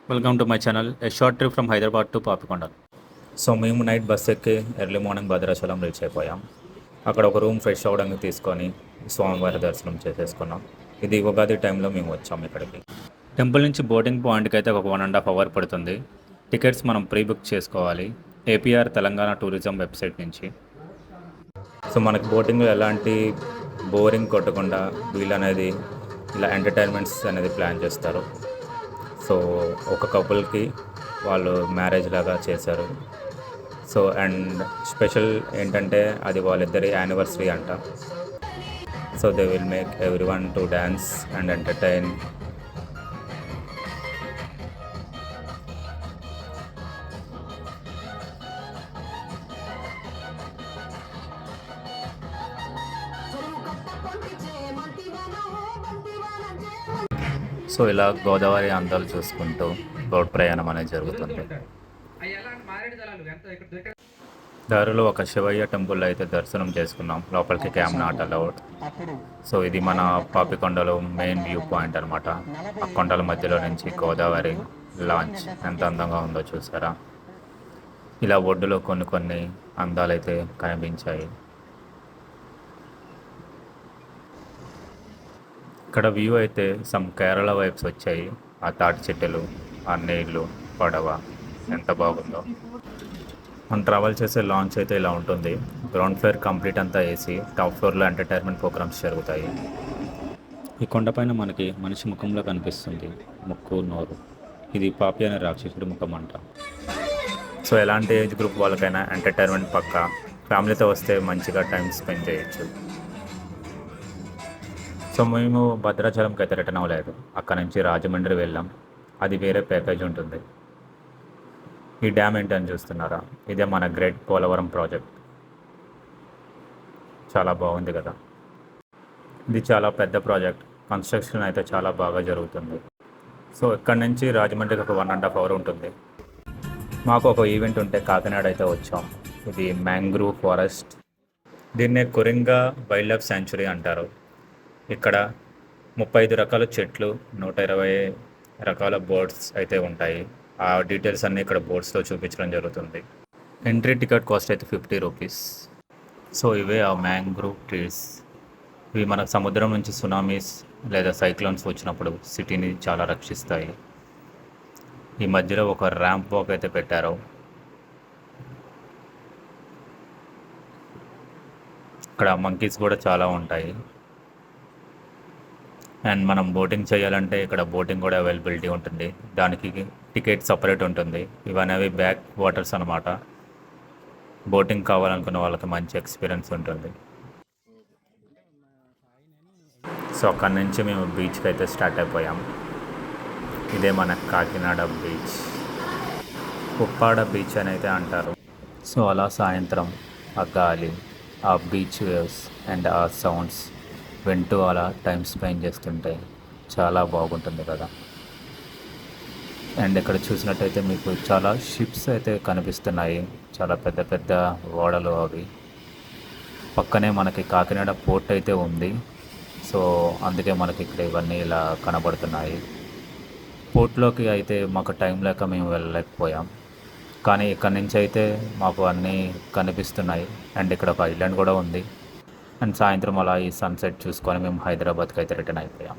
Welcome to my channel A short trip from Hyderabad to Papikonda. So మేము night bus ఎక్కి early morning Bhadrachalam reach అయిపోయాం. అక్కడ ఒక రూమ్ ఫ్రెష్ అవ్వడానికి తీసుకొని స్వామివారి దర్శనం చేసేసుకున్నాం. ఇది ఉగాది టైంలో మేము వచ్చాం ఇక్కడికి. టెంపుల్ నుంచి బోటింగ్ పాయింట్కి అయితే ఒక 1.5 hours పడుతుంది. టికెట్స్ మనం ప్రీ బుక్ చేసుకోవాలి ఏపీఆర్ తెలంగాణ టూరిజం వెబ్సైట్ నుంచి. సో మనకి బోటింగ్లో ఎలాంటి బోరింగ్ కొట్టకుండా వీళ్ళనేది ఇలా ఎంటర్టైన్మెంట్స్ అనేది ప్లాన్ చేస్తారు. సో ఒక కపుల్కి వాళ్ళు మ్యారేజ్ లాగా చేశారు. సో అండ్ స్పెషల్ ఏంటంటే అది వాళ్ళిద్దరి యానివర్సరీ అంట. So they will make every one to dance and entertain. So ఇలా గోదావరి అందాలు చూసుకుంటూ రోడ్ ప్రయాణం అనేది జరుగుతుంది. దారిలో ఒక శివయ్య టెంపుల్ అయితే దర్శనం చేసుకున్నాం. లోపలికి క్యామ్ నాట్ అలౌడ్. సో ఇది మన పాపికొండలో మెయిన్ వ్యూ పాయింట్ అనమాట. ఆ కొండల మధ్యలో నుంచి గోదావరి లాంచ్ ఎంత అందంగా ఉందో చూసారా. ఇలా ఒడ్డులో కొన్ని అందాలైతే కనిపించాయి. ఇక్కడ వ్యూ అయితే సమ్ కేరళ వైబ్స్ వచ్చాయి. ఆ తాటి చెట్టులు, ఆ నీళ్ళు, పడవ ఎంత బాగుందో. మనం ట్రావెల్ చేసే లాంచ్ అయితే ఇలా ఉంటుంది. గ్రౌండ్ ఫ్లోర్ కంప్లీట్ అంతా ఏసీ, టాప్ ఫ్లోర్లో ఎంటర్టైన్మెంట్ ప్రోగ్రామ్స్ జరుగుతాయి. ఈ కొండపైన మనకి మనిషి ముఖంలో కనిపిస్తుంది ముక్కు, నోరు. ఇది పాపి అనే రాక్షసుడి ముఖం అంట. సో ఎలాంటి ఏజ్ గ్రూప్ వాళ్ళకైనా ఎంటర్టైన్మెంట్ పక్కా. ఫ్యామిలీతో వస్తే మంచిగా టైం స్పెండ్ చేయొచ్చు. సో మేము భద్రాచలంకి అయితే రిటర్న్ అవ్వలేదు. అక్కడ నుంచి రాజమండ్రి వెళ్ళాం. అది వేరే ప్యాకేజ్ ఉంటుంది. ఈ డ్యామ్ ఏంటని చూస్తున్నారా, ఇదే మన గ్రేట్ పోలవరం ప్రాజెక్ట్. చాలా బాగుంది కదా. ఇది చాలా పెద్ద ప్రాజెక్ట్. కన్స్ట్రక్షన్ అయితే చాలా బాగా జరుగుతుంది. సో ఇక్కడ నుంచి రాజమండ్రికి ఒక 1.5 hours ఉంటుంది. మాకు ఒక ఈవెంట్ ఉంటే కాకినాడ అయితే వచ్చాం. ఇది మ్యాంగ్రూవ్ ఫారెస్ట్. దీన్నే కొరింగా వైల్డ్ లైఫ్ శాంచురీ అంటారు. ఇక్కడ 35 రకాల చెట్లు, 120 రకాల బర్డ్స్ అయితే ఉంటాయి. ఆ డీటెయిల్స్ అన్నీ ఇక్కడ బోర్డ్స్లో చూపించడం జరుగుతుంది. ఎంట్రీ టికెట్ కాస్ట్ అయితే 50 రూపీస్. సో ఇవే ఆ మ్యాంగ్రూవ్ ట్రీస్. ఇవి మనకు సముద్రం నుంచి సునామీస్ లేదా సైక్లోన్స్ వచ్చినప్పుడు సిటీని చాలా రక్షిస్తాయి. ఈ మధ్యలో ఒక ర్యాంప్ వాక్ అయితే పెట్టారు. ఇక్కడ మంకీస్ కూడా చాలా ఉంటాయి. అండ్ మనం బోటింగ్ చేయాలంటే ఇక్కడ బోటింగ్ కూడా అవైలబిలిటీ ఉంటుంది. దానికి టికెట్ సపరేట్ ఉంటుంది. ఇవనేవి బ్యాక్ వాటర్స్ అనమాట. బోటింగ్ కావాలనుకున్న వాళ్ళకి మంచి ఎక్స్పీరియన్స్ ఉంటుంది. సో అక్కడి నుంచి మేము బీచ్కి అయితే స్టార్ట్ అయిపోయాం. ఇదే మన కాకినాడ బీచ్, ఉప్పాడ బీచ్ అని అయితే అంటారు. సో అలా సాయంత్రం ఆ గాలి, ఆ బీచ్ వేవ్స్ అండ్ ఆ సౌండ్స్ వింటూ అలా టైం స్పెండ్ చేస్తుంటే చాలా బాగుంటుంది కదా. అండ్ ఇక్కడ చూసినట్టయితే మీకు చాలా షిప్స్ అయితే కనిపిస్తున్నాయి. చాలా పెద్ద పెద్ద ఓడలు అవి. పక్కనే మనకి కాకినాడ పోర్ట్ అయితే ఉంది. సో అందుకే మనకి ఇక్కడ ఇవన్నీ ఇలా కనబడుతున్నాయి. పోర్ట్లోకి అయితే మాకు టైం లేక మేము వెళ్ళలేకపోయాం. కానీ ఇక్కడ నుంచి అయితే మాకు అన్నీ కనిపిస్తున్నాయి. అండ్ ఇక్కడ ఒక ఐలాండ్ కూడా ఉంది. అండ్ సాయంత్రం అలా ఈ సన్సెట్ చూసుకొని మేము హైదరాబాద్కి అయితే రిటర్న్ అయిపోయాం.